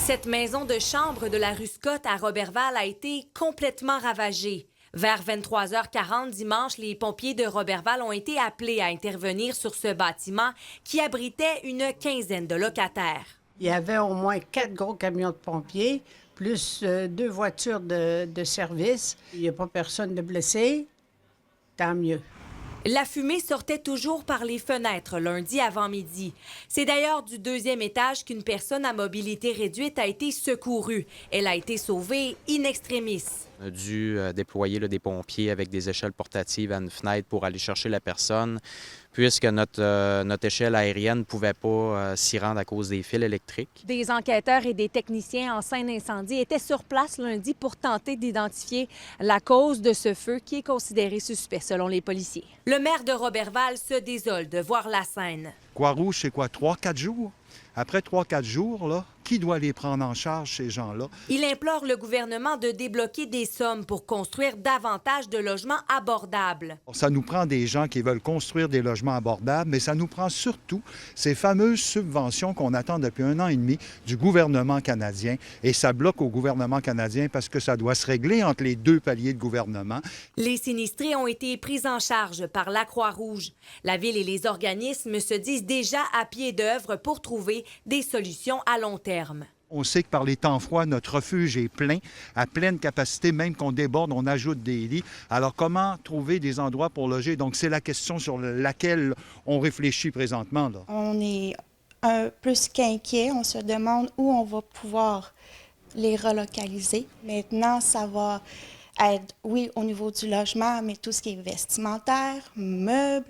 Cette maison de chambre de la rue Scott à Roberval a été complètement ravagée. Vers 23h40 dimanche, les pompiers de Roberval ont été appelés à intervenir sur ce bâtiment qui abritait une quinzaine de locataires. Il y avait au moins 4 gros camions de pompiers, plus 2 voitures de service. Il n'y a pas personne de blessé, tant mieux. La fumée sortait toujours par les fenêtres lundi avant midi. C'est d'ailleurs du 2e étage qu'une personne à mobilité réduite a été secourue. Elle a été sauvée in extremis. On a dû déployer des pompiers avec des échelles portatives à une fenêtre pour aller chercher la personne, puisque notre échelle aérienne ne pouvait pas s'y rendre à cause des fils électriques. Des enquêteurs et des techniciens en scène d'incendie étaient sur place lundi pour tenter d'identifier la cause de ce feu qui est considéré suspect selon les policiers. Le maire de Roberval se désole de voir la scène. Croix-Rouge, c'est quoi, 3-4 jours? Après 3-4 jours, là, qui doit les prendre en charge, ces gens-là? Il implore le gouvernement de débloquer des sommes pour construire davantage de logements abordables. Ça nous prend des gens qui veulent construire des logements abordables, mais ça nous prend surtout ces fameuses subventions qu'on attend depuis 1 an et demi du gouvernement canadien. Et ça bloque au gouvernement canadien parce que ça doit se régler entre les 2 paliers de gouvernement. Les sinistrés ont été pris en charge par la Croix-Rouge. La Ville et les organismes se disent déjà à pied d'œuvre pour trouver des solutions à long terme. On sait que par les temps froids, notre refuge est plein, à pleine capacité, même qu'on déborde, on ajoute des lits. Alors, comment trouver des endroits pour loger? Donc, c'est la question sur laquelle on réfléchit présentement, là. On est plus qu'inquiet. On se demande où on va pouvoir les relocaliser. Maintenant, ça va être, oui, au niveau du logement, mais tout ce qui est vestimentaire, meubles,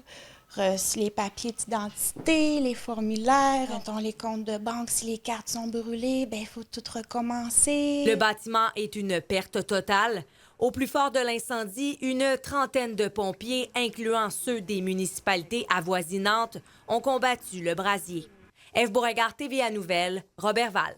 les papiers d'identité, les formulaires, mettons les comptes de banque, si les cartes sont brûlées, bien, il faut tout recommencer. Le bâtiment est une perte totale. Au plus fort de l'incendie, une trentaine de pompiers, incluant ceux des municipalités avoisinantes, ont combattu le brasier. Ève Beauregard, TVA Nouvelles, Roberval.